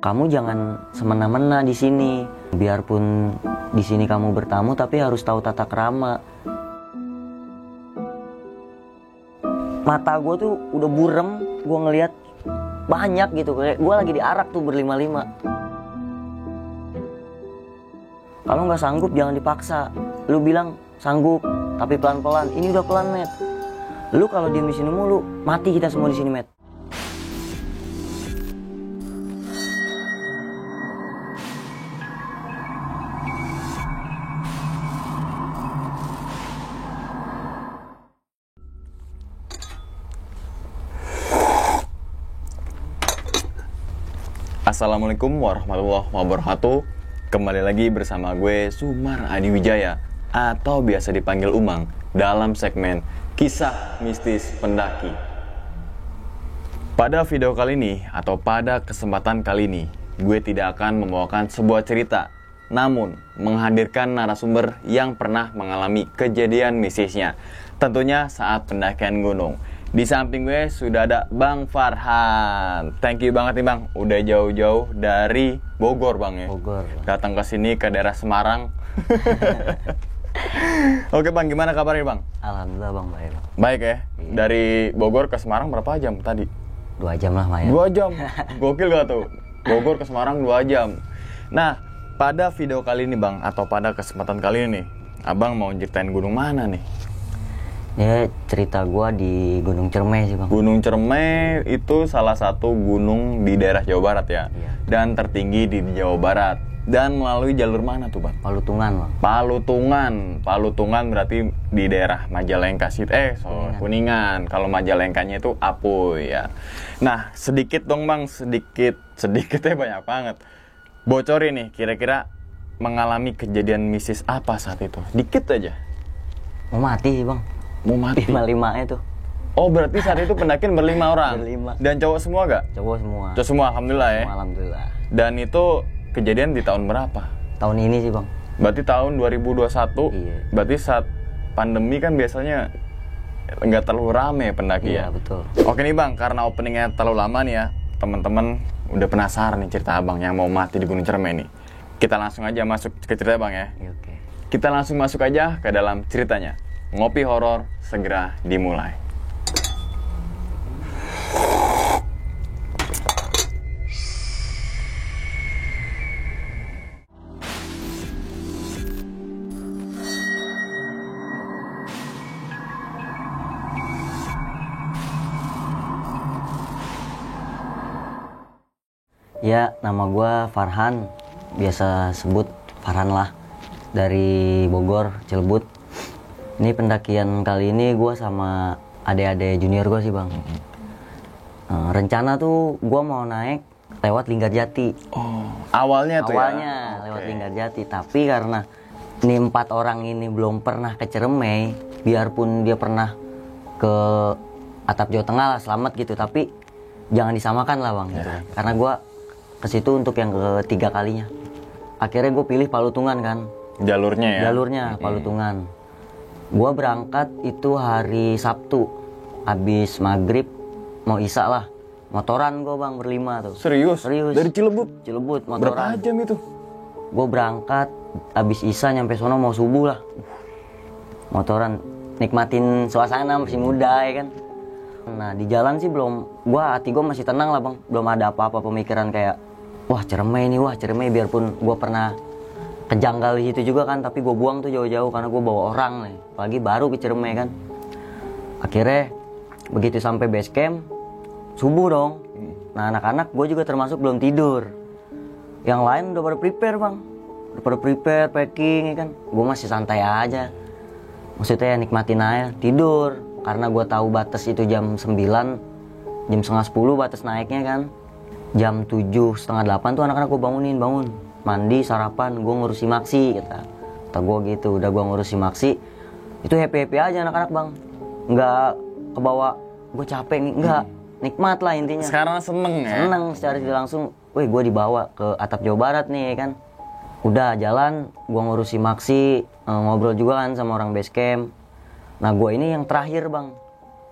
kamu jangan semena-mena di sini. Biarpun di sini kamu bertamu, tapi harus tahu tata krama. Mata gue tuh udah burem, gue ngelihat banyak gitu, kayak gue lagi diarak tuh berlima-lima. Kalau nggak sanggup jangan dipaksa. Lu bilang sanggup, tapi pelan-pelan. Ini udah pelan, Met. Lu kalau diem di sini mulu, mati kita semua di sini, Met. Assalamualaikum warahmatullahi wabarakatuh. Kembali lagi bersama gue Sumar Adi Wijaya atau biasa dipanggil Umang dalam segmen Kisah Mistis Pendaki. Pada video kali ini atau pada kesempatan kali ini, gue tidak akan membawakan sebuah cerita, namun menghadirkan narasumber yang pernah mengalami kejadian mistisnya, tentunya saat pendakian gunung. Di samping gue sudah ada Bang Farhan. Thank you banget nih Bang, udah jauh-jauh dari Bogor Bang ya. Bogor. Datang ke sini ke daerah Semarang. Oke Bang, gimana kabarnya Bang? Alhamdulillah Bang, baik. Baik ya. Iya. Dari Bogor ke Semarang berapa jam tadi? 2 jam lah Maya. 2 jam. Gokil gak tuh? Bogor ke Semarang 2 jam. Nah, pada video kali ini Bang, atau pada kesempatan kali ini, Abang mau ceritain gunung mana nih? Ya, cerita gua di Gunung Cermai sih Bang. Gunung Cermai itu salah satu gunung di daerah Jawa Barat ya. Iya. Dan tertinggi di Jawa Barat. Dan melalui jalur mana tuh Bang? Palutungan Bang. Palutungan berarti di daerah Majalengka sih. Kuningan. Kalau Majalengkanya itu Apuy ya. Nah, sedikit dong Bang, sedikitnya banyak banget. Bocorin nih, kira-kira mengalami kejadian mistis apa saat itu? Dikit aja. Mau mati sih Bang. Mau mati? 5-5 itu. Oh, berarti saat itu pendakian berlima orang? Berlima. Dan cowok semua gak? Cowok semua. Cowok semua, alhamdulillah ya. Alhamdulillah. Dan itu kejadian di tahun berapa? Tahun ini sih Bang. Berarti tahun 2021. Iya. Berarti saat pandemi kan biasanya nggak terlalu rame pendaki Iya, ya. betul. Oke nih Bang, karena openingnya terlalu lama nih ya, teman-teman udah penasaran nih cerita Abang yang mau mati di Gunung Cermai nih. Kita langsung aja masuk ke cerita Bang ya. Iya, oke. Kita langsung masuk aja ke dalam ceritanya. Ngopi horor segera dimulai. Ya, nama gua Farhan. Biasa sebut Farhan lah. Dari Bogor, Cilebut. Ini pendakian kali ini gue sama adik-adik junior gue sih Bang. Rencana tuh gue mau naik lewat Linggarjati. Oh, awalnya tuh Awalnya ya? lewat Oke. Linggarjati, tapi karena ini 4 orang ini belum pernah ke Cermai, biarpun dia pernah ke Atap Jawa Tengah lah, selamat gitu, tapi jangan disamakan lah Bang. Gitu. Karena gue ke situ untuk yang ketiga kalinya. Akhirnya gue pilih Palutungan kan. Jalurnya ya? Jalurnya Palutungan. Gua berangkat itu hari Sabtu, habis maghrib mau isya lah, motoran gua Bang berlima tuh. Serius? Dari Cilebut? Cilebut Berapa motoran. jam itu? Gua berangkat habis isya nyampe sono mau subuh lah. Motoran nikmatin suasana, masih muda ya kan. Nah di jalan sih hati gua masih tenang lah Bang, belum ada apa-apa pemikiran kayak wah Cermai, biarpun gua pernah kejanggal di situ juga kan, tapi gue buang tuh jauh-jauh karena gue bawa orang nih, apalagi baru ke Cermai kan. Akhirnya begitu sampai base camp subuh dong. Nah anak-anak gue juga termasuk belum tidur, yang lain udah pada prepare Bang, udah pada prepare packing ya kan. Gue masih santai aja, maksudnya nikmatin aja tidur, karena gue tahu batas itu jam 9, jam setengah 10 batas naiknya kan. Jam 7, setengah 8 tuh anak-anak gue bangun, mandi, sarapan, gue ngurusi maksi kata gue gitu. Udah gue ngurusi maksi, itu happy aja anak-anak Bang, nggak kebawa gue capek nih, nggak, nikmat lah intinya. Sekarang seneng ya? Seneng secara tidak langsung, gue dibawa ke Atap Jawa Barat nih kan. Udah jalan, gue ngurusi maksi, ngobrol juga kan sama orang base camp. Nah gue ini yang terakhir Bang,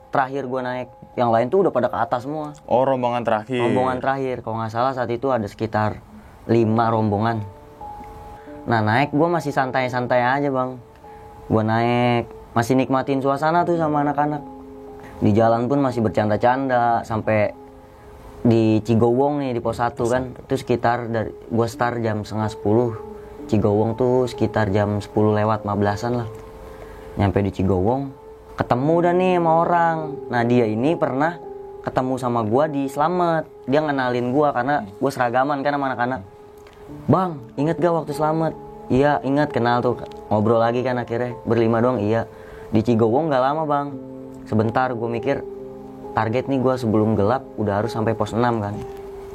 terakhir gue naik. Yang lain tuh udah pada ke atas semua. Oh, rombongan terakhir. Rombongan terakhir, kalau nggak salah saat itu ada sekitar 5 rombongan. Nah naik gue masih santai-santai aja bang. Gue naik, masih nikmatin suasana tuh sama anak-anak. Di jalan pun masih bercanda-canda sampai di Cigowong nih di pos 1 kan. Itu sekitar dari gue start jam 9:30. Cigowong tuh sekitar jam 10 lewat 15-an lah. Nyampe di Cigowong, ketemu dah nih sama orang. Nah dia ini pernah ketemu sama gue di Slamet. Dia ngenalin gue karena gue seragaman kan sama anak-anak. Bang, inget gak waktu Slamet? Iya inget, kenal tuh. Ngobrol lagi kan akhirnya, berlima doang. Iya, di Cigowong gak lama bang. Sebentar gue mikir, target nih gue sebelum gelap udah harus sampai pos 6 kan.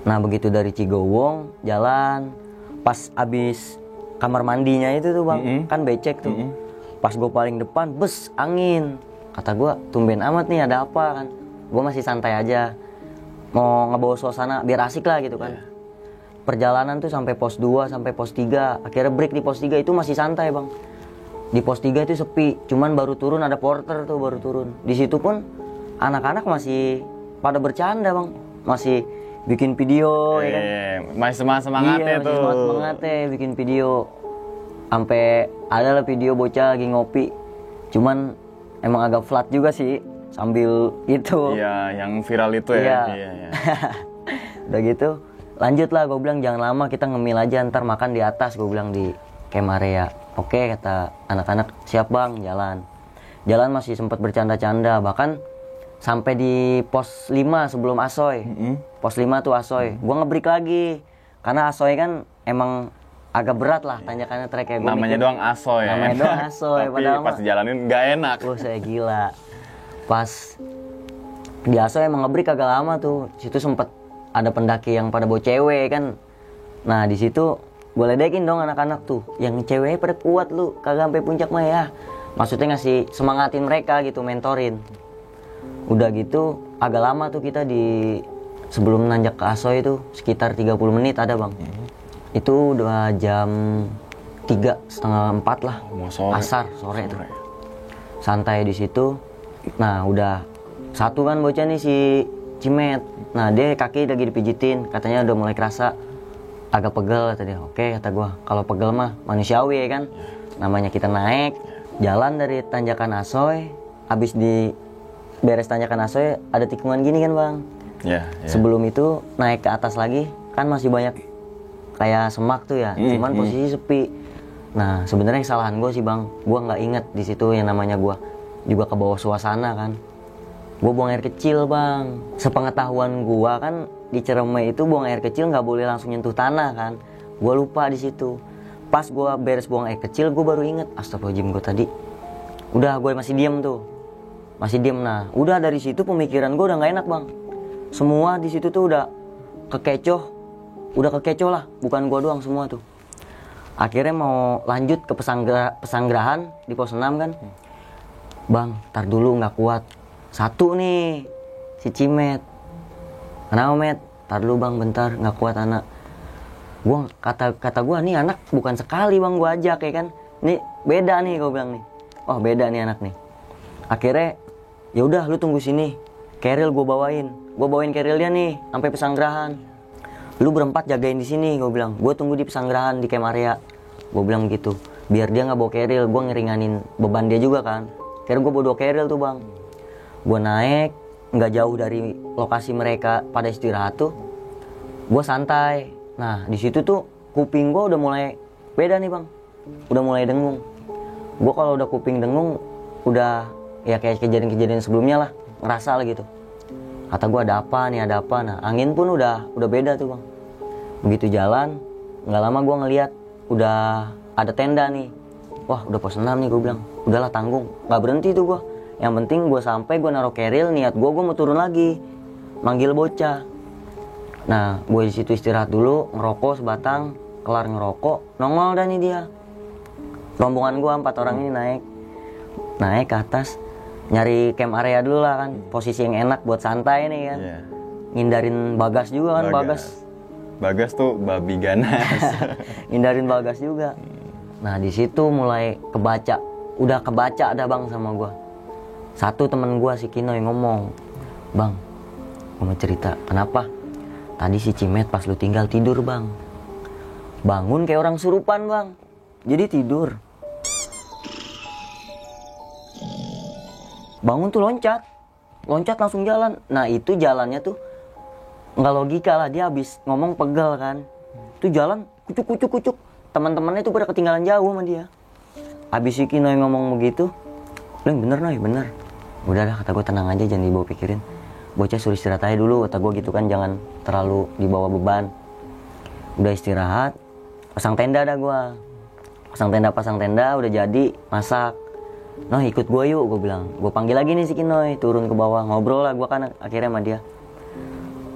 Nah begitu dari Cigowong, jalan. Pas abis kamar mandinya itu tuh bang, kan becek tuh. Pas gue paling depan, bes, angin. Kata gue, tumben amat nih, ada apa kan. Gue masih santai aja, mau ngebawa suasana biar asik lah gitu kan. Perjalanan tuh sampai pos 2, sampai pos 3. Akhirnya break di pos 3 itu masih santai bang. Di pos 3 itu sepi, cuman baru turun ada porter tuh, baru turun. Di situ pun anak-anak masih pada bercanda bang. Masih bikin video ya kan. Masih semangat-semangatnya tuh. Masih semangat-semangatnya bikin video. Sampai ada lah video bocah lagi ngopi. Cuman emang agak flat juga sih sambil itu. Iya, yang viral itu ya. Iya. Udah gitu, lanjut lah gue bilang jangan lama, kita ngemil aja ntar makan di atas, gue bilang di camp area. Oke kata anak-anak, siap bang, jalan. Jalan masih sempat bercanda-canda, bahkan sampai di pos 5 sebelum Asoy. Pos 5 tuh Asoy. Gue ngebreak lagi karena Asoy kan emang agak berat lah tanjakannya trek kayak gue. Namanya doang Asoy ya. Namanya doang Asoy. Tapi pas dijalanin gak enak. Saya gila. Pas di Asoy emang ngebreak agak lama tuh. Situ sempet ada pendaki yang pada bawa cewek kan. Nah di situ gue ledekin dong anak-anak tuh. Yang ceweknya pada kuat lu, kagak sampai puncak mah ya. Maksudnya ngasih semangatin mereka gitu, mentorin. Udah gitu agak lama tuh kita di sebelum nanjak ke Asoy itu sekitar 30 menit ada bang. Itu udah jam 3:30, 4 lah. Asar sore tuh. Santai di situ. Nah udah satu kan bocah nih si Cimet. Nah dia kaki lagi dipijitin, katanya udah mulai kerasa agak pegel tadi. Oke kata gua, kalau pegel mah manusiawi ya kan. Namanya kita naik, jalan dari tanjakan Asoy, habis di beres tanjakan Asoy ada tikungan gini kan bang. Sebelum itu naik ke atas lagi kan masih banyak kayak semak tuh ya, cuman posisi sepi. Nah sebenarnya kesalahan gue sih bang, gue nggak inget di situ yang namanya gue juga ke bawah suasana kan. Gue buang air kecil bang. Sepengetahuan gue kan di Ciremai itu buang air kecil nggak boleh langsung nyentuh tanah kan. Gue lupa di situ. Pas gue beres buang air kecil, gue baru inget, astagfirullahaladzim gue tadi. Udah gue masih diem tuh, masih diem. Nah udah dari situ pemikiran gue udah nggak enak bang. Semua di situ tuh udah kekecoh. Udah kekecoh lah, bukan gua doang semua tuh. Akhirnya mau lanjut ke pesanggerahan di pos 6 kan. Bang, tar dulu nggak kuat. Satu nih, si Cimet. Kenapa Met? Tar dulu bang, bentar, nggak kuat anak. Gua kata gua nih anak bukan sekali bang gua ajak ya kan. Nih beda nih gua bilang nih. Oh beda nih anak nih. Akhirnya ya udah lu tunggu sini. Keril gua bawain kerilnya nih sampai pesanggerahan. Lu berempat jagain di sini, gue bilang. Gue tunggu di pesanggerahan di camp area. Gue bilang gitu. Biar dia nggak bawa keril, gue ngeringanin beban dia juga kan. Kira gue bawa 2 keril tuh bang. Gue naik, nggak jauh dari lokasi mereka pada istirahat tuh. Gue santai. Nah di situ tuh kuping gue udah mulai beda nih bang. Udah mulai dengung. Gue kalau udah kuping dengung, udah ya kayak kejadian-kejadian sebelumnya lah, ngerasa lah gitu. Kata gue ada apa. Nah angin pun udah beda tuh bang. Begitu jalan, nggak lama gue ngeliat udah ada tenda nih. Wah udah pos 6 nih, gue bilang. Udahlah tanggung, nggak berhenti tuh gue. Yang penting gue sampai, gue naruh keril, niat gue mau turun lagi, manggil bocah. Nah gue di situ istirahat dulu, ngerokok sebatang. Kelar ngerokok, nongol dah nih dia. Rombongan gue 4 orang ini naik ke atas. Nyari camp area dulu lah kan, posisi yang enak buat santai nih kan. Ngindarin Bagas juga kan. Bagas tuh babi ganas. Ngindarin Bagas juga. Nah di situ mulai udah kebaca ada bang sama gua. Satu temen gue si Kinoy ngomong, "Bang, gue mau cerita, kenapa? Tadi si Cimet pas lu tinggal tidur bang, bangun kayak orang surupan bang, jadi tidur. Bangun tuh loncat langsung jalan. Nah itu jalannya tuh nggak logika lah, dia habis ngomong pegel kan, tuh jalan kucuk. Teman-temannya tuh pada ketinggalan jauh sama dia. Habis si Kinoy ngomong begitu, "Lu bener Noy, bener. Udah dah," kata gue, "tenang aja, jangan dibawa pikirin. Bocah suruh istirahat aja dulu," kata gue gitu kan, "jangan terlalu dibawa beban." Udah istirahat, pasang tenda dah gue. Pasang tenda, udah jadi, masak. "Noh ikut gue yuk," gue bilang. Gue panggil lagi nih si Kinoy, turun ke bawah, ngobrol lah gue kan akhirnya sama dia.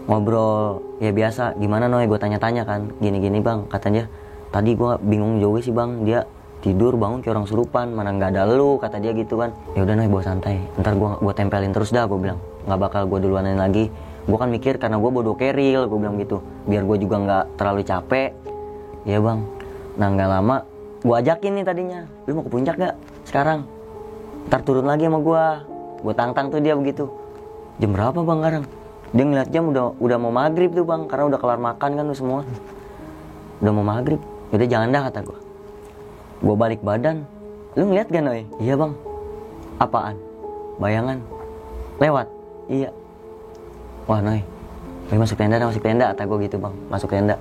Ngobrol, ya biasa, "Gimana Noy?" Gue tanya-tanya kan, "Gini-gini bang," kata dia. "Tadi gue bingung juga sih bang, dia tidur bangun kayak orang surupan, mana nggak ada lu," kata dia gitu kan. "Ya udah Noy, bawa santai, ntar gue tempelin terus dah," gue bilang. "Nggak bakal gue duluanin lagi." Gue kan mikir karena gue bodoh keril, gue bilang gitu, biar gue juga nggak terlalu capek. "Ya bang." Nah nggak lama gue ajakin nih tadinya, "Lu mau ke puncak gak sekarang? Ntar turun lagi sama gue." Gue tantang tuh dia begitu. "Jam berapa bang sekarang?" Dia ngeliat jam udah mau maghrib tuh bang, karena udah kelar makan kan tuh semua, udah mau maghrib. "Udah jangan dah," kata gue. Gue balik badan, "Lu ngeliat gak Noy?" "Iya bang." "Apaan?" "Bayangan lewat." "Iya." "Wah Noy, masuk tenda, kata gue gitu bang. Masuk tenda.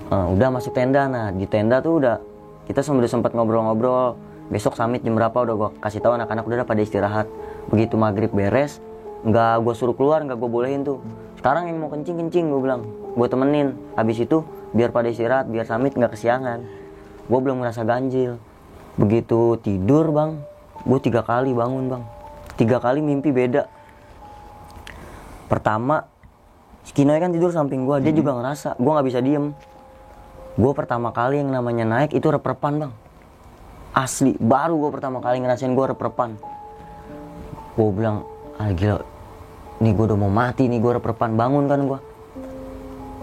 Udah masuk tenda. Nah di tenda tuh udah kita udah sempat ngobrol-ngobrol. Besok summit jam berapa udah gue kasih tahu anak-anak, udah pada istirahat. Begitu maghrib beres, nggak gue suruh keluar, nggak gue bolehin tuh. "Sekarang yang mau kencing gue bilang, gue temenin. Habis itu biar pada istirahat, biar summit nggak kesiangan." Gue belum ngerasa ganjil. Begitu tidur bang, gue 3 kali bangun bang. 3 kali mimpi beda. Pertama, si Kinoy kan tidur samping gue, dia juga ngerasa, gue nggak bisa diem. Gue pertama kali yang namanya naik itu rep-repan bang. Asli, baru gue pertama kali ngerasain gue rep-repan. Gue bilang, gila, nih gue udah mau mati nih, gue rep-repan. Bangun kan gue.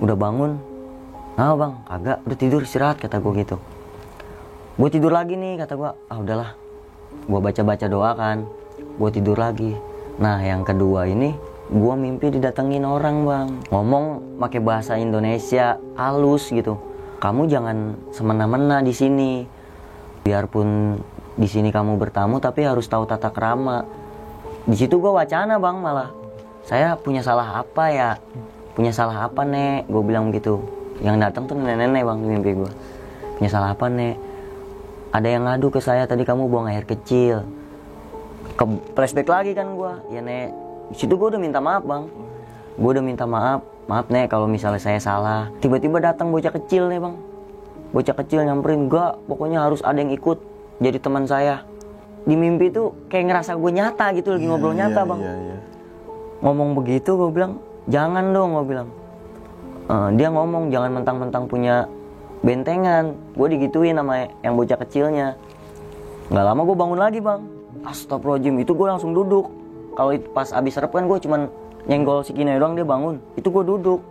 Udah bangun, "Nah bang, kagak, udah tidur istirahat," kata gue gitu. Gue tidur lagi nih, kata gue. Udahlah. Gue baca-baca doa kan, gue tidur lagi. Nah yang kedua ini, gue mimpi didatengin orang bang, ngomong pakai bahasa Indonesia halus gitu. "Kamu jangan semena-mena di sini. Biarpun di sini kamu bertamu, tapi harus tahu tata krama." Di situ gue wacana bang, malah saya punya salah apa ya? Punya salah apa nek? Gue bilang gitu. Yang datang tuh nenek-nenek bang di mimpi gue. "Punya salah apa nek? Ada yang ngadu ke saya tadi, kamu buang air kecil." Ke flashback lagi kan gue. "Ya nek." Di situ gue udah minta maaf bang. Gue udah minta maaf nek kalau misalnya saya salah. Tiba-tiba datang bocah kecil nih bang. Bocah kecil nyamperin, "Enggak, pokoknya harus ada yang ikut jadi teman saya." Di mimpi tuh kayak ngerasa gue nyata gitu, lagi ngobrol nyata bang. Ngomong begitu gue bilang, "Jangan dong," gue bilang. Dia ngomong, "Jangan mentang-mentang punya bentengan." Gue digituin sama yang bocah kecilnya. Nggak lama gue bangun lagi bang. Astagfirullahaladzim, itu gue langsung duduk. Kalau pas abis rep kan gue cuman nyenggol si Kinoy doang, dia bangun. Itu gue duduk,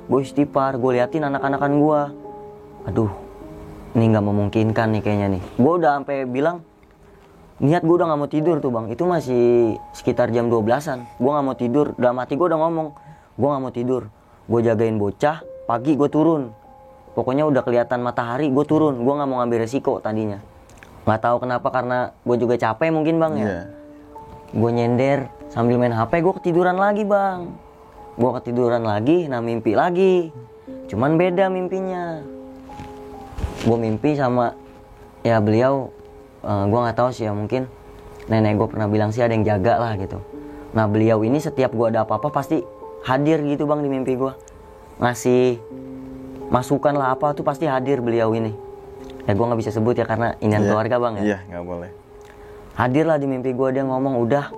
gue istighfar, gue liatin anak-anakan gue. Aduh, ini nggak memungkinkan nih kayaknya nih. Gue udah sampai bilang, niat gue udah nggak mau tidur tuh bang. Itu masih sekitar jam 12-an. Gue nggak mau tidur. Dalam hati gue udah ngomong, gue nggak mau tidur. Gue jagain bocah. Pagi gue turun. Pokoknya udah kelihatan matahari, gue turun. Gue nggak mau ngambil resiko tadinya. Nggak tahu kenapa, karena gue juga capek mungkin bang ya. Gue nyender sambil main HP. Gue ketiduran lagi bang. Gue ketiduran lagi. Nah mimpi lagi. Cuman beda mimpinya. Gue mimpi sama ya beliau. Gue nggak tahu sih ya, mungkin nenek gue pernah bilang sih ada yang jaga lah gitu. Nah beliau ini setiap gue ada apa-apa pasti hadir gitu bang di mimpi gue. Ngasih masukan lah apa tuh pasti hadir beliau ini. Ya gue nggak bisa sebut ya karena inian keluarga bang ya. Iya, nggak boleh. Hadir lah di mimpi gue, dia ngomong, "Udah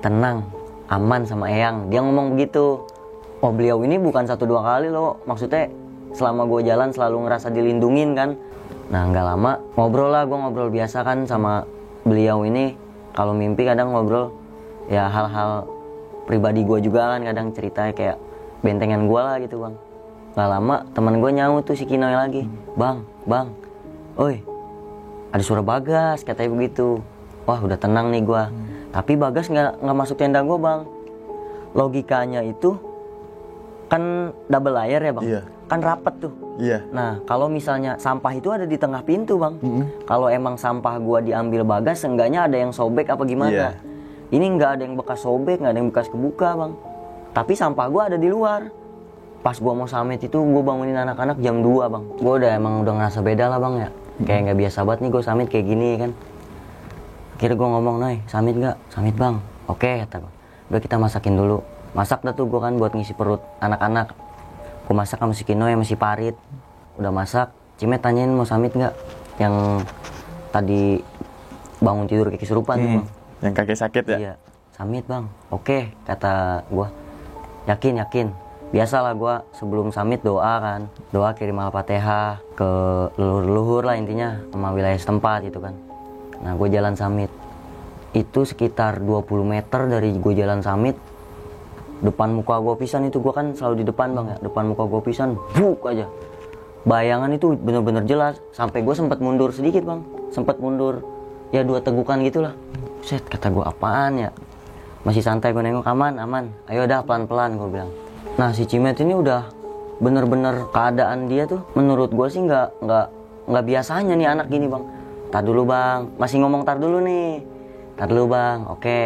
tenang, aman sama Eyang." Dia ngomong begitu. Oh beliau ini bukan 1-2 kali loh. Maksudnya selama gue jalan selalu ngerasa dilindungin kan. Nah nggak lama ngobrol lah, gue ngobrol biasa kan sama beliau ini. Kalau mimpi kadang ngobrol ya hal-hal pribadi gue juga kan, kadang ceritanya kayak bentengan gue lah gitu bang. Nggak lama teman gue nyaut tuh si Kinoy lagi, bang, "Oi, ada suara Bagas," katanya begitu. Wah udah tenang nih gue. Tapi Bagas nggak masuk tenda gue bang. Logikanya itu kan double layer ya bang. Iya. Kan rapet tuh. Iya. Nah kalau misalnya sampah itu ada di tengah pintu bang. Kalau emang sampah gue diambil Bagas, seenggaknya ada yang sobek apa gimana. Iya. Ini nggak ada yang bekas sobek, nggak ada yang bekas kebuka bang. Tapi sampah gue ada di luar. Pas gue mau summit itu gue bangunin anak-anak jam 2 bang. Gue emang udah ngerasa beda lah bang ya. Kayak nggak biasa banget nih gue summit kayak gini kan. Akhirnya gue ngomong, "Noy, summit nggak?" "Summit bang." "Oke," kata gue. "Udah kita masakin dulu." Masak dah tuh gue kan buat ngisi perut anak-anak. Gue masak sama si Kino sama si Parit. Udah masak, Cimet tanyain mau summit nggak? Yang tadi bangun tidur kayak kesurupan tuh bang. Yang kaki sakit ya? Iya, summit bang. "Oke," kata gue. Yakin. Biasalah gue sebelum summit doa kan. Doa kirim Al-Fatihah ke leluhur-leluhur lah intinya. Sama wilayah setempat gitu kan. Nah gue jalan summit. Itu sekitar 20 meter dari gue jalan summit. Depan muka gue pisan itu, gue kan selalu di depan bang ya. Depan muka gue pisan, buk aja. Bayangan itu bener-bener jelas. Sampai gue sempat mundur sedikit bang. Sempat mundur ya 2 tegukan gitulah. Set, kata gue apaan ya. Masih santai gue nengok, aman. Ayo dah pelan-pelan gue bilang. Nah si Cimet ini udah bener-bener keadaan dia tuh menurut gue sih nggak biasanya nih anak gini bang. "Tar dulu bang," masih ngomong tar dulu nih. "Tar dulu bang, oke.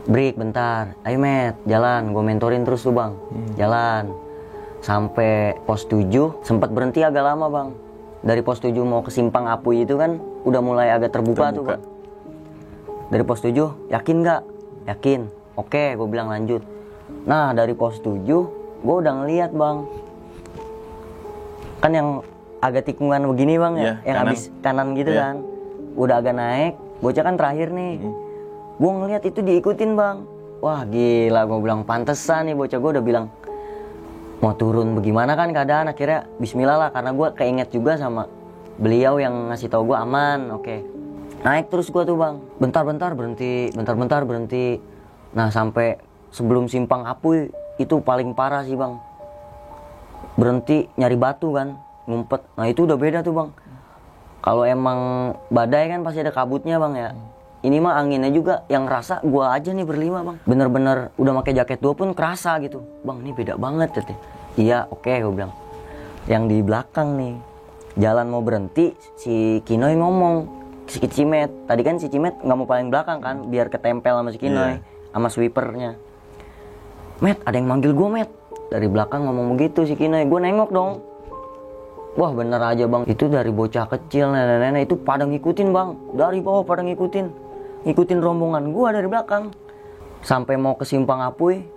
Break bentar. Ayo Met, jalan." Gue mentorin terus tuh bang. Jalan sampai pos 7, sempat berhenti agak lama bang. Dari pos 7 mau ke Simpang Apuy itu kan udah mulai agak terbuka. Tuh bang. Dari pos 7, "Yakin nggak?" "Yakin." "Oke," gue bilang, "lanjut." Nah dari pos 7 gue udah ngeliat bang, kan yang agak tikungan begini bang ya, yang kanan. habis kanan gitu kan, udah agak naik. Bocah kan terakhir nih. Gue ngeliat itu diikutin bang. Wah gila, gue bilang pantesan nih bocah. Gue udah bilang mau turun bagaimana kan keadaan. Akhirnya bismillah lah, karena gue keinget juga sama beliau yang ngasih tahu gue aman. Oke. Naik terus gue tuh bang. Bentar-bentar berhenti. Nah sampai sebelum Simpang Apuy itu paling parah sih bang. Berhenti nyari batu kan, ngumpet. Nah itu udah beda tuh bang. Kalau emang badai kan pasti ada kabutnya bang ya. Ini mah anginnya juga yang ngerasa gua aja nih berlima bang. Bener-bener udah pakai jaket 2 pun kerasa gitu. "Bang ini beda banget," katanya. "Iya oke," gue bilang. Yang di belakang nih, jalan mau berhenti, si Kinoy ngomong si Cimet. Tadi kan si Cimet nggak mau paling belakang kan, biar ketempel sama si Kinoy, sama sweepernya. "Met, ada yang manggil gue Met." Dari belakang ngomong begitu si Kinoy. Gue nengok dong. Wah bener aja bang, itu dari bocah kecil, nenek-nenek itu pada ngikutin bang. Dari bawah pada ngikutin rombongan gue dari belakang. Sampai mau ke Simpang Apuy,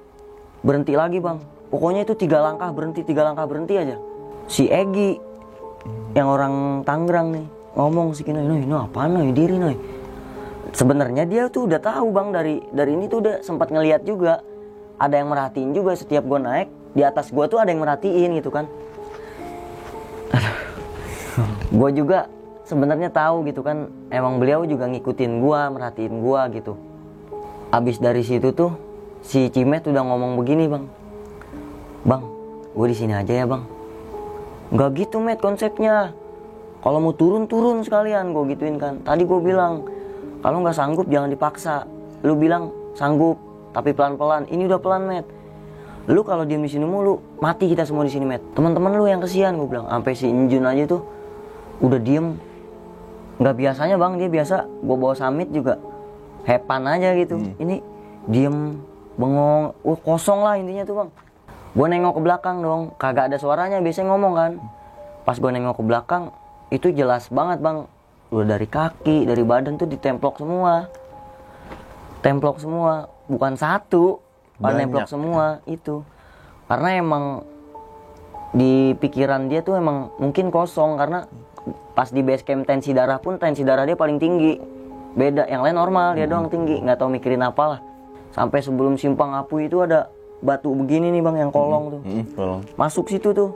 berhenti lagi bang. Pokoknya itu 3 langkah berhenti aja. Si Egi, yang orang Tangerang nih, ngomong si Kinoy, "Noy, apaan Noy, diri Noy." Sebenarnya dia tuh udah tahu bang, dari ini tuh udah sempat ngeliat juga. Ada yang merhatiin juga setiap gue naik, di atas gue tuh ada yang merhatiin gitu kan. Gue juga sebenarnya tahu gitu kan, emang beliau juga ngikutin gue, merhatiin gue gitu. Abis dari situ tuh si Cimet udah ngomong begini bang, "Bang, gue di sini aja ya bang." "Nggak gitu Met konsepnya. Kalau mau turun sekalian," gue gituin kan. Tadi gue bilang kalau nggak sanggup jangan dipaksa. Lu bilang sanggup tapi pelan-pelan. Ini udah pelan Met. Lu kalau diem di sini mulu, mati kita semua di sini Met. Teman-teman lu yang kesian, gue bilang. Sampai si Injun aja tuh udah diem. Nggak biasanya bang, dia biasa gue bawa summit juga hepan aja gitu. Ini diem, bengong, kosong lah intinya tuh bang. Gue nengok ke belakang dong, kagak ada suaranya, biasanya ngomong kan. Pas gue nengok ke belakang, itu jelas banget bang. Udah dari kaki, dari badan tuh ditemplok semua. Templok semua, bukan satu, nemplok semua itu. Karena emang di pikiran dia tuh emang mungkin kosong, karena pas di base camp tensi darah pun tensi darah dia paling tinggi. Beda, yang lain normal, dia doang tinggi, nggak tahu mikirin apalah. Sampai sebelum Simpang Apuy itu ada batu begini nih bang, yang kolong tuh. Kolong. Masuk situ tuh,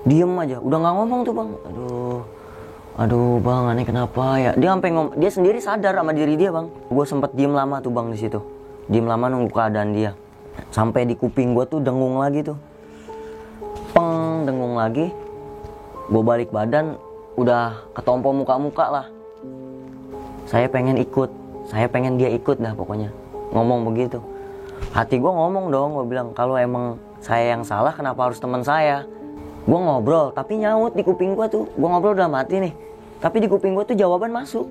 diem aja, udah nggak ngomong tuh bang. Aduh bang, aneh kenapa ya? Dia sampai dia sendiri sadar sama diri dia bang. Gue sempet diem lama tuh bang di situ, diem lama nunggu keadaan dia. Sampai di kuping gue tuh dengung lagi tuh, peng, dengung lagi. Gue balik badan, udah ketompo muka-muka lah. Saya pengen ikut, saya pengen dia ikut dah pokoknya. Ngomong begitu. Hati gue ngomong dong, gue bilang kalau emang saya yang salah kenapa harus teman saya. Gue ngobrol tapi nyaut di kuping gue tuh. Gue ngobrol udah mati nih, tapi di kuping gue tuh jawaban masuk.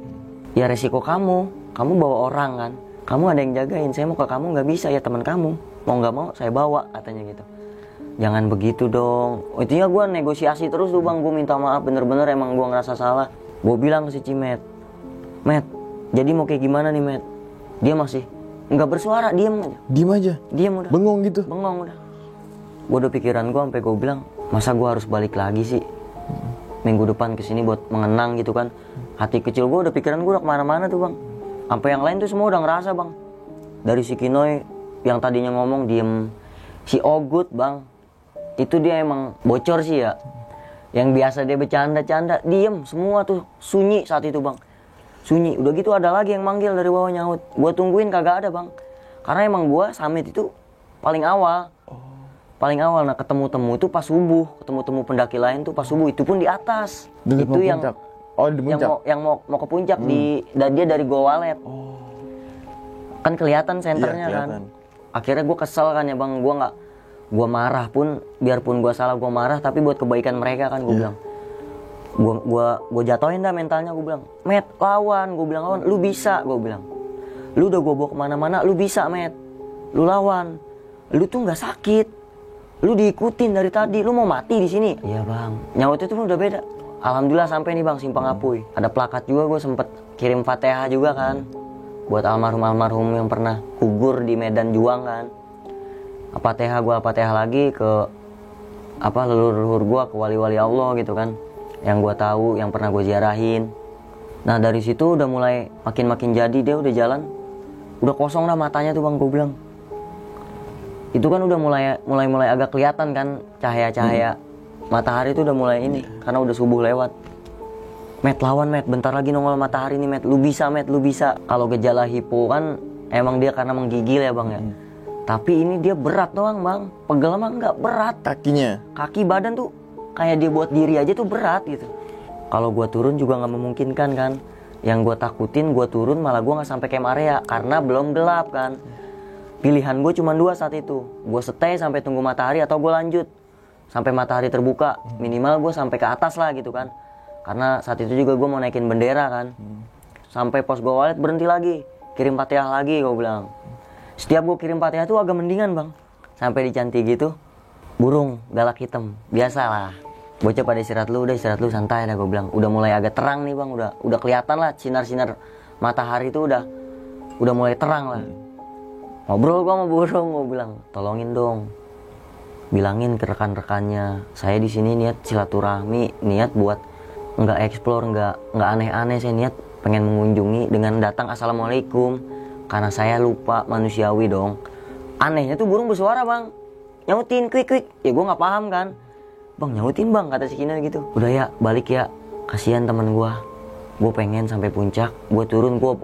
Ya resiko kamu bawa orang kan, kamu ada yang jagain, saya mau ke kamu nggak bisa ya teman kamu, mau nggak mau saya bawa, katanya gitu. Jangan begitu dong. Intinya gue negosiasi terus tuh bang, gue minta maaf bener-bener emang gue ngerasa salah. Gue bilang ke si Cimet, Met, jadi mau kayak gimana nih Met? Dia masih nggak bersuara, diem aja. Diem udah. Bengong gitu. Bengong udah. Gue udah pikiran gue sampai gue bilang, masa gue harus balik lagi sih minggu depan kesini buat mengenang gitu kan. Hati kecil gue udah pikiran gue udah kemana-mana tuh bang. Sampai yang lain tuh semua udah ngerasa bang. Dari si Kinoy yang tadinya ngomong diem, si Ogut bang, itu dia emang bocor sih ya. Yang biasa dia bercanda-canda, diem semua tuh, sunyi saat itu bang. Sunyi, udah gitu ada lagi yang manggil dari bawah nyaut. Gue tungguin kagak ada bang. Karena emang gue summit itu paling awal. Paling awal, nah ketemu temu itu pas subuh, ketemu temu pendaki lain tuh pas subuh, itu pun di atas. Deket itu yang puncak. Oh, di puncak. yang mau ke puncak dia dari Goa Walet. Kan kelihatan senternya Iya, kan. Akhirnya gue kesel kan ya bang, gue marah pun, biarpun gue salah gue marah, tapi buat kebaikan mereka kan gue bilang. Gue jatoin dah mentalnya, gue bilang, Met lawan, gue bilang lawan, lu bisa, gue bilang. Lu udah gue bawa kemana-mana, lu bisa Met, lu lawan, lu tuh nggak sakit. Lu diikutin dari tadi, lu mau mati di sini. Iya bang. Nyaut itu pun udah beda. Alhamdulillah sampai nih bang Simpang Apuy. Ada plakat juga, gue sempet kirim Fatihah juga kan, buat almarhum yang pernah gugur di medan juang kan. Fatihah lagi ke leluhur gue, ke wali-wali Allah gitu kan, yang gue tahu, yang pernah gue ziarahin. Nah dari situ udah mulai makin jadi, dia udah jalan, udah kosong dah matanya tuh bang, gue bilang. Itu kan udah mulai agak kelihatan kan cahaya matahari itu udah mulai ini, karena udah subuh lewat. Met lawan Met, bentar lagi nongol matahari nih Met, lu bisa Met, lu bisa. Kalau gejala hipo kan emang dia karena menggigil ya bang ya. Tapi ini dia berat doang bang, pegel mah nggak berat. Kaki badan tuh kayak dia buat diri aja tuh berat gitu. Kalau gua turun juga nggak memungkinkan kan. Yang gua takutin gua turun malah gua nggak sampai Camp Area karena belum gelap kan. Pilihan gue cuma 2 saat itu. Gue stay sampai tunggu matahari atau gue lanjut sampai matahari terbuka. Minimal gue sampai ke atas lah gitu kan. Karena saat itu juga gue mau naikin bendera kan. Sampai pos Goa Walet berhenti lagi, kirim Fatihah lagi gue bilang. Setiap gue kirim Fatihah tuh agak mendingan bang. Sampai dicanti gitu, burung galak hitam. Biasalah. Bocah pada istirahat lu santai dah gue bilang. Udah mulai agak terang nih bang, udah kelihatan lah sinar-sinar matahari itu udah mulai terang lah. Ngobrol gue sama burung, gue bilang, tolongin dong, bilangin ke rekan-rekannya, saya di sini niat silaturahmi, niat buat nggak explore, nggak aneh-aneh, saya niat pengen mengunjungi dengan datang assalamualaikum, karena saya lupa manusiawi dong. Anehnya tuh burung bersuara bang, nyautin kwik, ya gue nggak paham kan, bang nyautin bang, kata si Kina gitu. Udah ya balik ya, kasihan teman gue pengen sampai puncak, gue turun, gue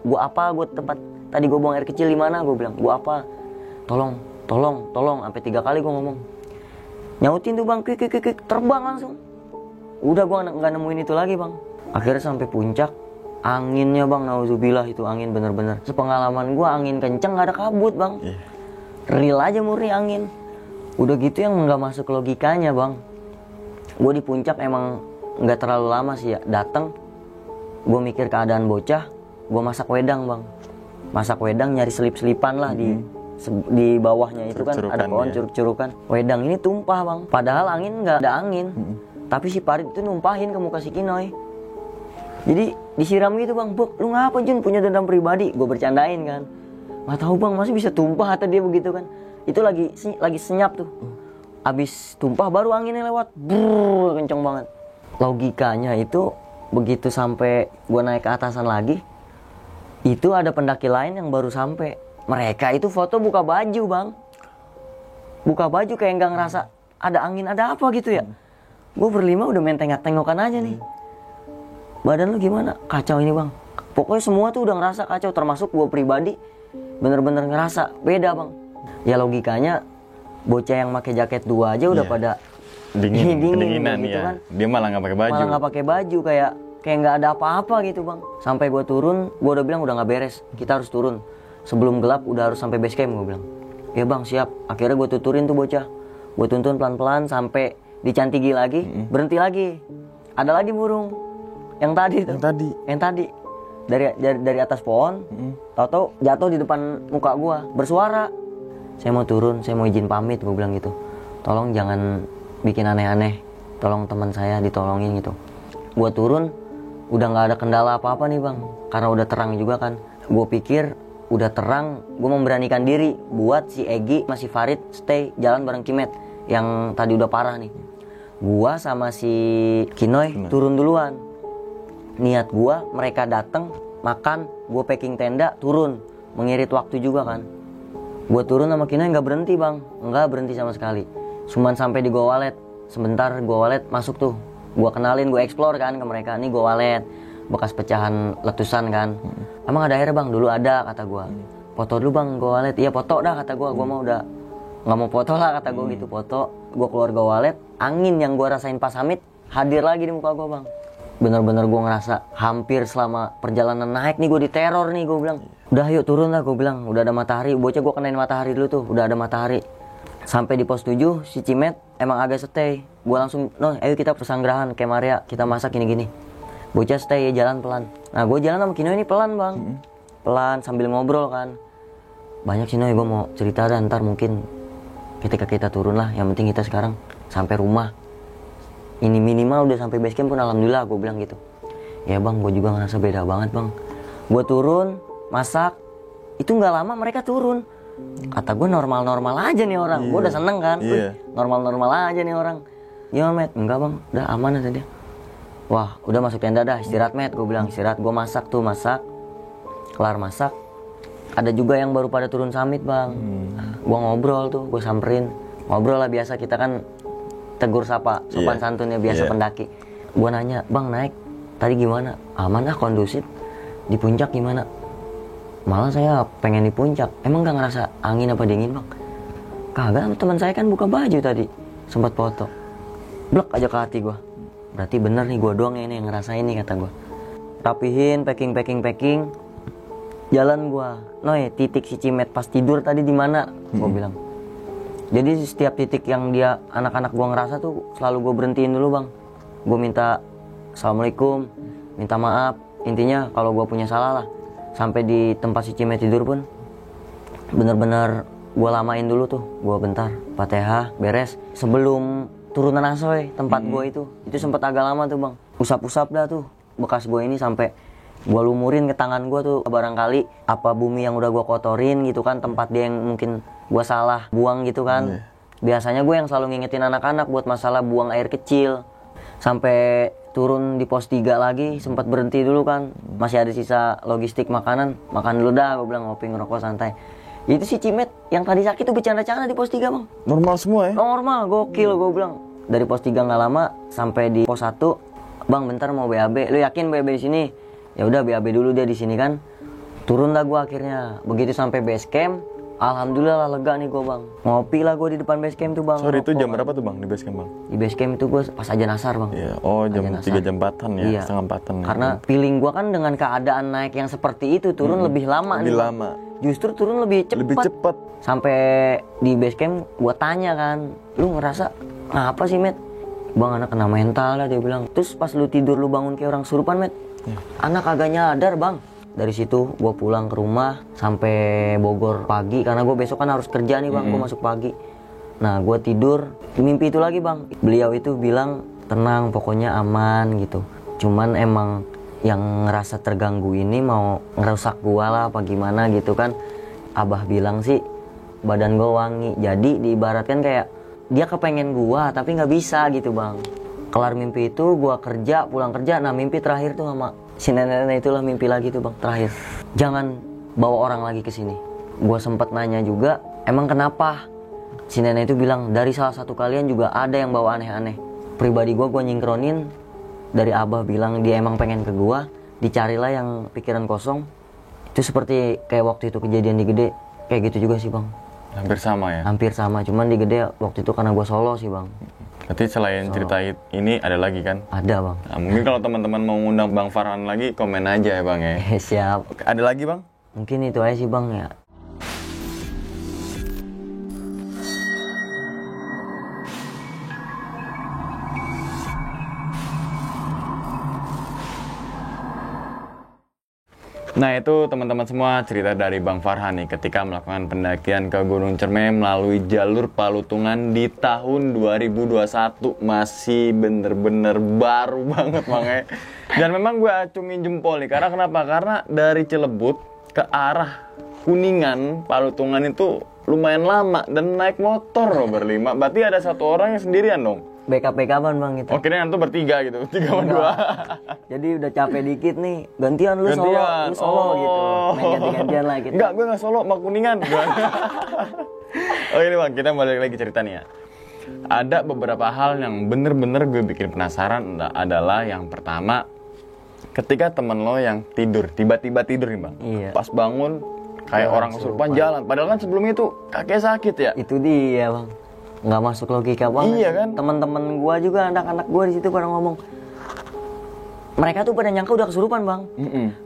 tempat tadi gue buang air kecil di mana, gue bilang, gue apa? Tolong, sampai 3 kali gue ngomong. Nyautin tuh bang, kwik, terbang langsung. Udah gue nggak nemuin itu lagi bang. Akhirnya sampai puncak, anginnya bang, nauzubillah itu angin bener-bener. Sepengalaman gue angin kenceng gak ada kabut bang. Real aja murni angin. Udah gitu yang nggak masuk logikanya bang. Gue di puncak emang nggak terlalu lama sih ya. Dateng, gue mikir keadaan bocah, gue masak wedang bang. Masak wedang nyari selip-selipan lah di bawahnya itu kan ada pohon curug-curugan. Wedang ini tumpah bang, padahal angin nggak ada angin, tapi si Parit itu numpahin ke muka si Kinoy. Jadi disiram gitu bang, Bok, lu ngapa Jun punya dendam pribadi? Gue bercandain kan, nggak tahu bang, masih bisa tumpah atau dia begitu kan? Itu lagi senyap tuh, abis tumpah baru anginnya lewat, brrr, kenceng banget. Logikanya itu begitu sampai gue naik ke atasan lagi. Itu ada pendaki lain yang baru sampai. Mereka itu foto buka baju bang. Buka baju kayak nggak ngerasa ada angin, ada apa gitu ya. Gue berlima udah main tengok-tengokan aja nih. Badan lu gimana? Kacau ini bang. Pokoknya semua tuh udah ngerasa kacau. Termasuk gue pribadi bener-bener ngerasa beda bang. Ya logikanya bocah yang pakai jaket 2 aja udah pada kedinginan gitu ya. Kan. Dia malah nggak pakai baju. Kayak kayak nggak ada apa-apa gitu bang. Sampai gue turun, gue udah bilang udah nggak beres, kita harus turun sebelum gelap, udah harus sampai base camp. Gue bilang ya bang siap. Akhirnya gue tuturin tuh bocah, gue tuntun pelan-pelan sampai dicantigi lagi, berhenti lagi. Ada lagi burung yang tadi tuh, yang tadi dari atas pohon, tahu-tahu jatuh di depan muka gue bersuara, saya mau turun, saya mau izin pamit. Gue bilang gitu, tolong jangan bikin aneh-aneh, tolong teman saya ditolongin gitu. Gue turun, udah nggak ada kendala apa-apa nih bang, karena udah terang juga kan. Gue pikir udah terang, gue memberanikan diri buat si Egi masih Farid stay jalan bareng Kimet yang tadi udah parah nih. Gue sama si Kinoy turun duluan. Niat gue mereka dateng makan, gue packing tenda turun, mengirit waktu juga kan. Gue turun sama Kinoy nggak berhenti bang, nggak berhenti sama sekali. Cuman sampai di Gua Walet, sebentar Gua Walet masuk tuh. Gue kenalin, gue explore kan ke mereka. Ini Gua Walet, bekas pecahan letusan kan. Emang ada air bang? Dulu ada kata gue. Foto dulu bang Gua Walet. Iya foto dah kata gue. Gue mau udah nggak mau foto lah kata gue gitu. Foto. Gue keluar Gua Walet. Angin yang gue rasain pas summit hadir lagi di muka gue bang. Bener-bener gue ngerasa hampir selama perjalanan naik nih gue diteror nih. Gue bilang udah yuk turun lah. Gue bilang udah ada matahari. Bocah gue kenain matahari dulu tuh. Udah ada matahari. Sampai di pos 7 si Cimet emang agak stay. Gue langsung, ayo kita pesanggrahan kayak Maria, kita masak gini-gini. Bocah stay ya, jalan pelan. Nah gue jalan sama Kino ini pelan bang, pelan sambil ngobrol kan. Banyak sih gue mau cerita dan ntar mungkin ketika kita turun lah. Yang penting kita sekarang sampai rumah. Ini minimal udah sampai base camp pun alhamdulillah, gue bilang gitu. Ya bang, gue juga ngerasa beda banget bang. Gue turun, masak, itu nggak lama mereka turun. Kata gue normal-normal aja nih orang. Gue udah seneng kan, normal-normal aja nih orang. Gimana Met? Enggak bang, udah aman aja dia. Wah udah masuk tenda dah, istirahat Met. Gue bilang istirahat, gue masak. Kelar masak, ada juga yang baru pada turun summit bang. Gue ngobrol tuh, gue samperin. Ngobrol lah biasa, kita kan tegur sapa, sopan santunnya biasa pendaki. Gue nanya, bang naik tadi gimana? Aman lah, kondusif. Di puncak gimana? Malah saya pengen di puncak. Emang gak ngerasa angin apa dingin bang? Kagak, teman saya kan buka baju tadi, sempat foto. Blek aja ke hati gue. Berarti bener nih gue doang ini yang ngerasain nih kata gue. Rapihin, packing. Jalan gue, titik si Cimet pas tidur tadi di mana? Gue bilang. Jadi setiap titik yang dia anak-anak gue ngerasa tuh selalu gue berhentiin dulu bang. Gue minta assalamualaikum, minta maaf. Intinya kalau gue punya salah lah. Sampai di tempat si Cimet tidur pun bener-bener gue lamain dulu tuh. Gue bentar, Fatihah, beres. Sebelum turunan Asoy, tempat gue itu sempat agak lama tuh bang. Usap-usap dah tuh bekas gue ini sampai gue lumurin ke tangan gue tuh. Barangkali apa bumi yang udah gue kotorin gitu kan, tempat dia yang mungkin gue salah buang gitu kan. Biasanya gue yang selalu ngingetin anak-anak buat masalah buang air kecil. Sampai turun di pos 3 lagi, sempat berhenti dulu kan. Masih ada sisa logistik makanan, makan dulu dah. Gue bilang ngopi ngerokok santai. Itu si Cimet yang tadi sakit tuh bercanda-canda di pos 3 bang. Normal semua ya? Normal, gokil gue bilang. Dari pos 3 gak lama sampai di pos 1. Bang bentar mau BAB, lu yakin BAB di sini? Ya udah BAB dulu dia di sini kan. Turun lah gue akhirnya. Begitu sampai base camp, alhamdulillah lah lega nih gue bang. Ngopi lah gue di depan base camp tuh bang. Sorry itu jam berapa tuh bang di base camp bang? Di base camp itu gue pas aja nasar bang. Iya. Oh jam 3 jam 4-an ya, iya. Setengah 4-an ya. Karena feeling gue kan dengan keadaan naik yang seperti itu turun lebih lama lebih nih. lama. Justru turun lebih cepat. Sampai di base camp gue tanya kan, lu ngerasa apa sih Met? Bang anak kena mental lah dia bilang. Terus pas lu tidur lu bangun kayak orang surupan Met. Anak agak nyadar bang. Dari situ gue pulang ke rumah sampai Bogor pagi karena gue besok kan harus kerja nih bang. Gue masuk pagi. Nah gue tidur mimpi itu lagi bang. Beliau itu bilang tenang pokoknya aman gitu. Cuman emang yang ngerasa terganggu ini mau ngerusak gue lah apa gimana gitu kan. Abah bilang sih badan gue wangi. Jadi diibaratkan kayak dia kepengen gue tapi nggak bisa gitu bang. Kelar mimpi itu gue kerja, pulang kerja. Nah mimpi terakhir tuh sama si nenek itulah mimpi lagi tuh bang terakhir. Jangan bawa orang lagi ke sini. Gue sempet nanya juga, emang kenapa? Si nenek itu bilang dari salah satu kalian juga ada yang bawa aneh-aneh. Pribadi gue nyingkronin dari Abah bilang dia emang pengen ke gue. Dicarilah yang pikiran kosong. Itu seperti kayak waktu itu kejadian di Gede. Kayak gitu juga sih bang. Hampir sama ya? Hampir sama, cuman di Gede waktu itu karena gue solo sih bang. Berarti selain cerita ini ada lagi kan? Ada bang. Nah, mungkin kalau teman-teman mau ngundang Bang Farhan lagi, komen aja ya Bang ya. Siap. Ada lagi Bang? Mungkin itu aja sih bang ya. Nah itu teman-teman semua cerita dari Bang Farhan nih ketika melakukan pendakian ke Gunung Cermai melalui jalur Palutungan di tahun 2021. Masih bener-bener baru banget Bang ya. Dan memang gue acungin jempol nih, karena kenapa? Karena dari Cilebut ke arah Kuningan, Palutungan itu lumayan lama dan naik motor loh berlima. Berarti ada satu orang yang sendirian dong? Backup-backupan bang itu. Oh kira-kira tuh bertiga gitu, 3 sama 2. Jadi udah capek dikit nih, gantian lu solo gitu. Main ganti-gantian lah gitu. Enggak, gue gak solo, mau Kuningan. Oke nih bang, kita balik lagi cerita nih ya. Ada beberapa hal yang bener-bener gue bikin penasaran adalah yang pertama, ketika temen lo yang tidur, tiba-tiba tidur nih bang. Iya. Pas bangun, kayak orang kesurupan jalan. Padahal kan sebelumnya itu kakinya sakit ya. Itu dia bang. Nggak masuk logika banget. Iya kan? Teman-teman gua juga, anak-anak gua di situ pada ngomong, mereka tuh pada nyangka udah kesurupan bang.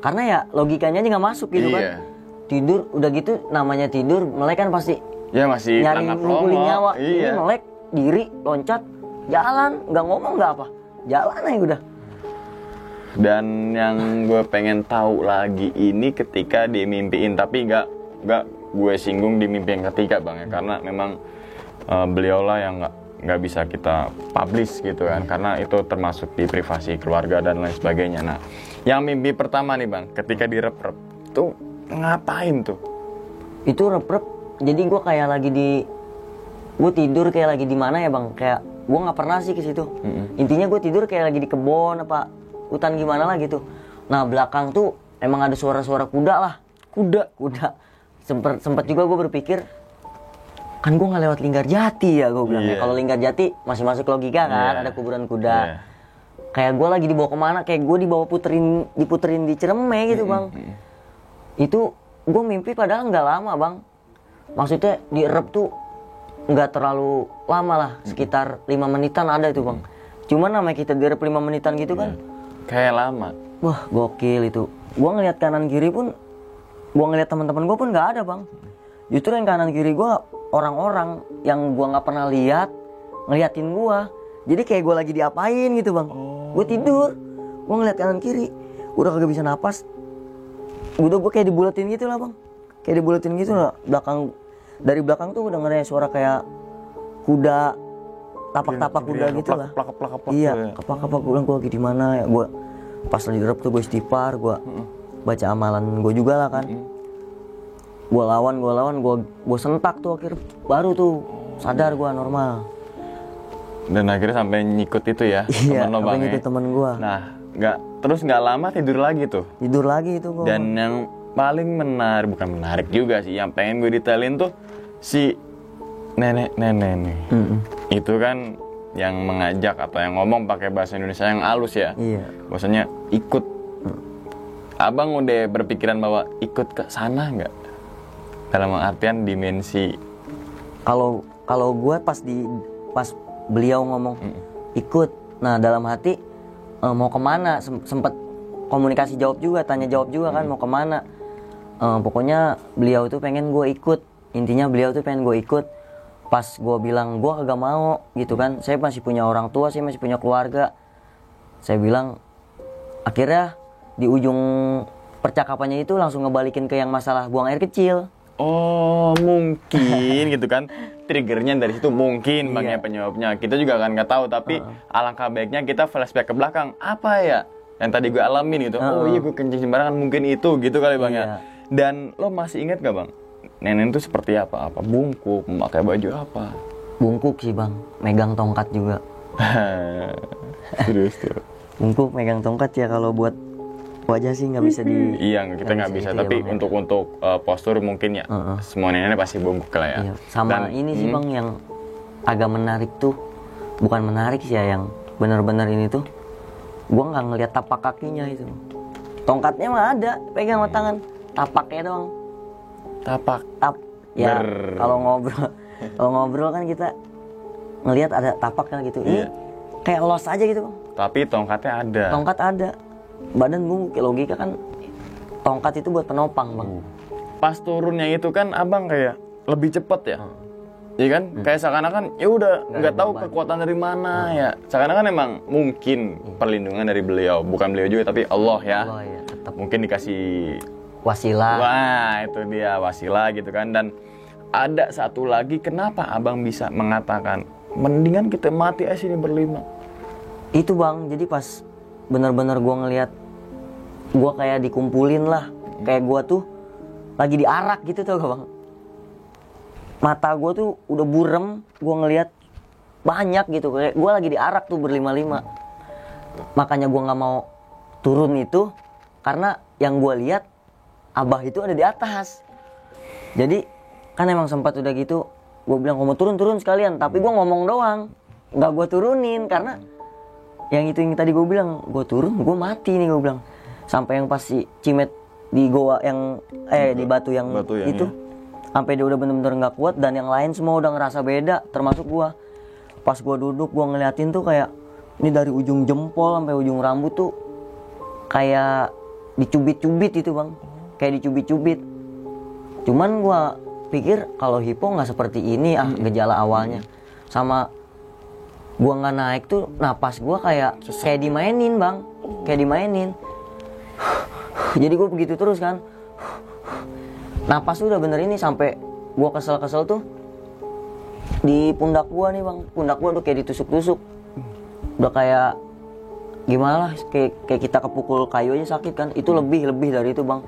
Karena ya logikanya aja nggak masuk gitu kan. Tidur udah gitu, namanya tidur, melek kan pasti Ya masih nyari ngumpulin nyawa. Ini Iya. melek, diri, loncat, jalan, nggak ngomong nggak apa, jalan aja udah. Dan yang gue pengen tahu lagi ini ketika dimimpiin, tapi nggak gue singgung di mimpi yang ketiga bang ya, karena memang beliau lah yang nggak bisa kita publish gitu kan, karena itu termasuk di privasi keluarga dan lain sebagainya. Nah, yang mimpi pertama nih bang, ketika direp-rep tuh ngapain tuh? Itu rep-rep, jadi gue kayak lagi gue tidur kayak lagi di mana ya bang, kayak gue nggak pernah sih ke situ. Intinya gue tidur kayak lagi di kebun apa hutan gimana lah gitu. Nah belakang tuh emang ada suara-suara kuda lah. Kuda. Sempet juga gue berpikir, kan gue nggak lewat Linggarjati ya, gue bilang. Kalau Linggarjati masih masuk logika kan, ada kuburan kuda. Kayak gue lagi dibawa kemana, kayak gue diputerin di Ciremai gitu bang. Itu gue mimpi padahal nggak lama bang. Maksudnya di rep tuh nggak terlalu lama lah, sekitar 5 menitan ada itu bang. Cuman namanya kita di rep 5 menitan gitu kan, kayak lama. wah gokil itu. Gue ngeliat kanan kiri pun, gue ngeliat teman-teman gue pun nggak ada bang. Justru yang kanan kiri gue orang-orang yang gue nggak pernah lihat ngeliatin gue. Jadi kayak gue lagi diapain gitu bang. Gue tidur, gue ngeliat kanan kiri, udah kagak bisa napas. Udah gue kayak dibulatin gitu lah bang, kayak dibulatin gitu lah. Dari belakang tuh udah dengernya suara kayak kuda, tapak-tapak kuda gitu lah. Iya, kapak-kapak gue bilang gue lagi di mana ya. Gue pas lagi rep tuh gue istighfar, gue baca amalan gue juga lah kan. Gue lawan, gue sentak tuh akhirnya baru tuh sadar gue normal. Dan akhirnya sampai nyikut itu ya, Iya, temen lo bang nyikut temen gue. Nah, terus nggak lama tidur lagi tuh. Tidur lagi itu gue. Dan yang paling bukan menarik juga sih, yang pengen gue detailin tuh si nenek nih. Itu kan yang mengajak atau yang ngomong pakai bahasa Indonesia yang halus ya. Iya. Bahwasanya ikut. Abang udah berpikiran bahwa ikut ke sana nggak? Dalam artian dimensi. Kalau gue pas beliau ngomong ikut, nah dalam hati mau kemana, sempet komunikasi tanya jawab juga kan, mau kemana. Pokoknya beliau tuh pengen gue ikut, intinya beliau tuh pengen gue ikut. Pas gue bilang gue kagak mau gitu kan, saya masih punya orang tua, saya masih punya keluarga. Saya bilang, akhirnya di ujung percakapannya itu langsung ngebalikin ke yang masalah buang air kecil. Oh mungkin gitu kan, triggernya dari situ mungkin bang ya penyebabnya. Kita juga kan nggak tahu, tapi alangkah baiknya kita flashback ke belakang. Apa ya yang tadi gue alamin gitu? Oh iya gue kencing sembarangan, mungkin itu gitu kali bang ya. Dan lo masih ingat gak bang, nenek itu seperti apa? Apa bungkuk, memakai baju apa? Bungkuk sih bang, megang tongkat juga. Serius tuh. Bungkuk megang tongkat ya, kalau buat wajah sih nggak bisa di. Iya kita nggak bisa, tapi ya, untuk postur mungkin ya. Semua nenek pasti bungkuk lah ya. Iya. Sama ini sih bang yang agak menarik tuh, bukan menarik sih ya, yang benar-benar ini tuh, gua nggak ngeliat tapak kakinya itu. Tongkatnya mah ada, pegang sama tangan, tapaknya doang. Ya kalau ngobrol kan kita ngelihat ada tapaknya gitu. Ini Iya. kayak los aja gitu bang. Tapi tongkatnya ada. Tongkat ada, badan bungkuk. Kayak logika kan tongkat itu buat penopang bang. Pas turunnya itu kan abang kayak lebih cepet ya. Iya kan? Kayak seakan-akan ya udah nggak tahu kekuatan dari mana ya. Seakan-akan emang mungkin perlindungan dari beliau, bukan beliau juga tapi Allah ya. Allah ya, tetap Mungkin dikasih wasilah. wah itu dia wasilah gitu kan. Dan ada satu lagi, kenapa abang bisa mengatakan mendingan kita mati aja sini berlima? Itu bang, jadi pas bener-bener gue ngelihat, gue kayak dikumpulin lah, kayak gue tuh lagi diarak gitu tau gak bang. Mata gue tuh udah burem, gue ngelihat banyak gitu, kayak gue lagi diarak tuh berlima-lima. Makanya gue nggak mau turun itu, karena yang gue lihat abah itu ada di atas. Jadi kan emang sempat udah gitu, gue bilang mau turun sekalian, tapi gue ngomong doang, nggak gue turunin karena yang itu yang tadi gue bilang, gue turun gue mati nih gue bilang. Sampai yang pas si Cimet di goa yang di batu yang itu, sampai dia udah bener-bener nggak kuat dan yang lain semua udah ngerasa beda, termasuk gue. Pas gue duduk gue ngeliatin tuh kayak ini dari ujung jempol sampai ujung rambut tuh kayak dicubit-cubit itu bang, kayak dicubit-cubit. Cuman gue pikir kalau hipo nggak seperti ini gejala awalnya. Sama gue nggak naik tuh napas gue kayak dimainin bang, kayak dimainin. Jadi gue begitu terus kan, napas udah bener ini sampai gue kesel tuh di pundak gue nih bang, pundak gue tuh kayak ditusuk-tusuk, udah kayak gimana lah, kayak kita kepukul kayu aja sakit kan. Itu lebih dari itu bang,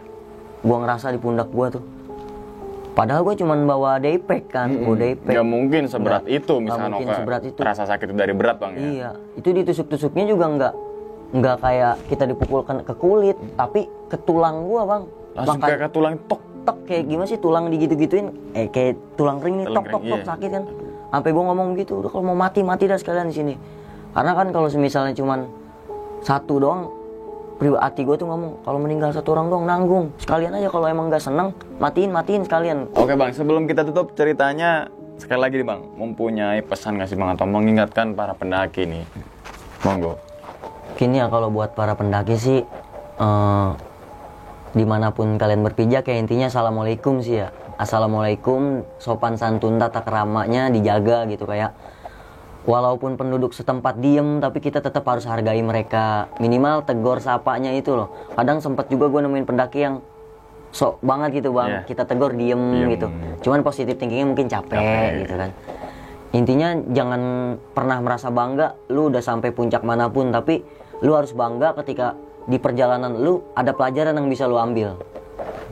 gue ngerasa di pundak gue tuh. Padahal gue cuman bawa daypack kan, bawa daypack. Gak mungkin seberat itu misalnya mungkin seberat itu. Rasa sakit itu dari berat bang ya. Iya, itu ditusuk-tusuknya juga nggak kayak kita dipukulkan ke kulit, tapi ke tulang gue bang. Langsung kayak ke tulang tok. Kayak gimana sih tulang digitu-gituin, kayak tulang ring nih, tok sakit kan. Sampai gue ngomong gitu, udah kalau mau mati dah sekalian di sini. Karena kan kalau misalnya cuman satu doang, hati gue tuh ngomong kalau meninggal satu orang doang nanggung, sekalian aja kalau emang nggak seneng matiin sekalian. Oke bang, sebelum kita tutup ceritanya, sekali lagi nih bang, mempunyai pesan nggak sih bang atau mengingatkan para pendaki nih, monggo. Gini ya, kalau buat para pendaki sih, dimanapun kalian berpijak ya intinya assalamualaikum sih ya. Assalamualaikum, sopan santun tata keramanya dijaga gitu. Kayak walaupun penduduk setempat diem, tapi kita tetap harus hargai mereka. Minimal tegur sapanya itu loh. Kadang sempat juga gue nemuin pendaki yang sok banget gitu bang, kita tegur diem gitu. Cuman positif thinkingnya mungkin capek gitu kan. Intinya jangan pernah merasa bangga lu udah sampai puncak manapun, tapi lu harus bangga ketika di perjalanan lu ada pelajaran yang bisa lu ambil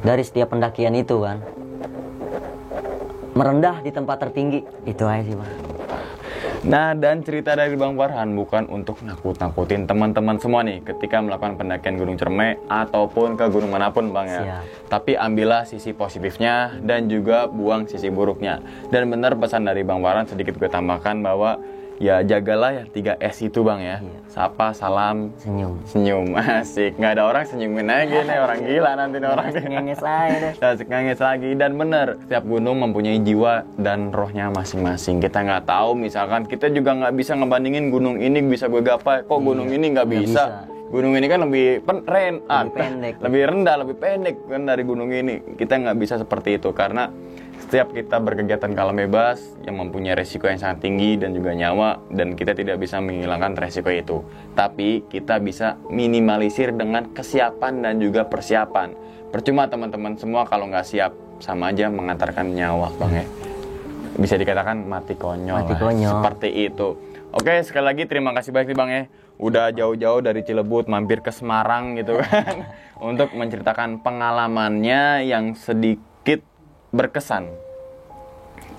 dari setiap pendakian itu kan. Merendah di tempat tertinggi, itu aja sih bang. Nah, dan cerita dari Bang Farhan bukan untuk nakut-nakutin teman-teman semua nih ketika melakukan pendakian Gunung Cermai ataupun ke gunung manapun bang ya. Siap. Tapi ambillah sisi positifnya dan juga buang sisi buruknya. Dan benar pesan dari Bang Farhan, sedikit gue tambahkan bahwa ya jagalah ya 3S itu bang ya. Sapa, salam, senyum. Asik, nggak ada orang senyumin aja nih, orang gila nanti orang ngenges aja deh. ngenges lagi. Dan bener, setiap gunung mempunyai jiwa dan rohnya masing-masing. Kita nggak tahu, misalkan kita juga nggak bisa ngebandingin gunung ini bisa gue gapai, kok gunung ini nggak bisa. Gunung ini kan lebih pendek, lebih rendah, lebih pendek kan dari gunung ini. Kita nggak bisa seperti itu karena setiap kita berkegiatan ke alam bebas yang mempunyai resiko yang sangat tinggi dan juga nyawa, dan kita tidak bisa menghilangkan resiko itu. Tapi kita bisa minimalisir dengan kesiapan dan juga persiapan. Percuma teman-teman semua kalau nggak siap, sama aja mengantarkan nyawa bang ya. Bisa dikatakan mati konyol. Seperti itu. Oke, sekali lagi terima kasih banyak nih bang ya. Udah jauh-jauh dari Cilebut mampir ke Semarang gitu kan. Untuk menceritakan pengalamannya yang sedikit berkesan.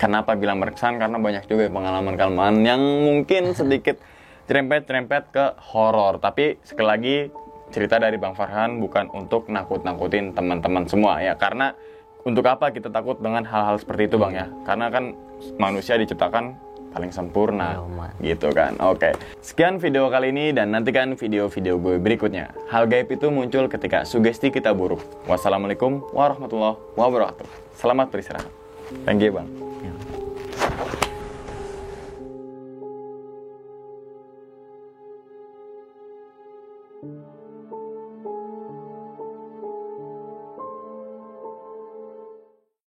Kenapa bilang berkesan? Karena banyak juga pengalaman-pengalaman yang mungkin sedikit cerempet-cerempet ke horor. Tapi sekali lagi cerita dari Bang Farhan bukan untuk nakut-nakutin teman-teman semua ya. Karena untuk apa kita takut dengan hal-hal seperti itu bang ya? Karena kan manusia diciptakan paling sempurna gitu kan. Oke, sekian video kali ini dan nantikan video-video gue berikutnya. Hal gaib itu muncul ketika sugesti kita buruk. Wassalamualaikum warahmatullahi wabarakatuh. Selamat beristirahat. Thank you bang.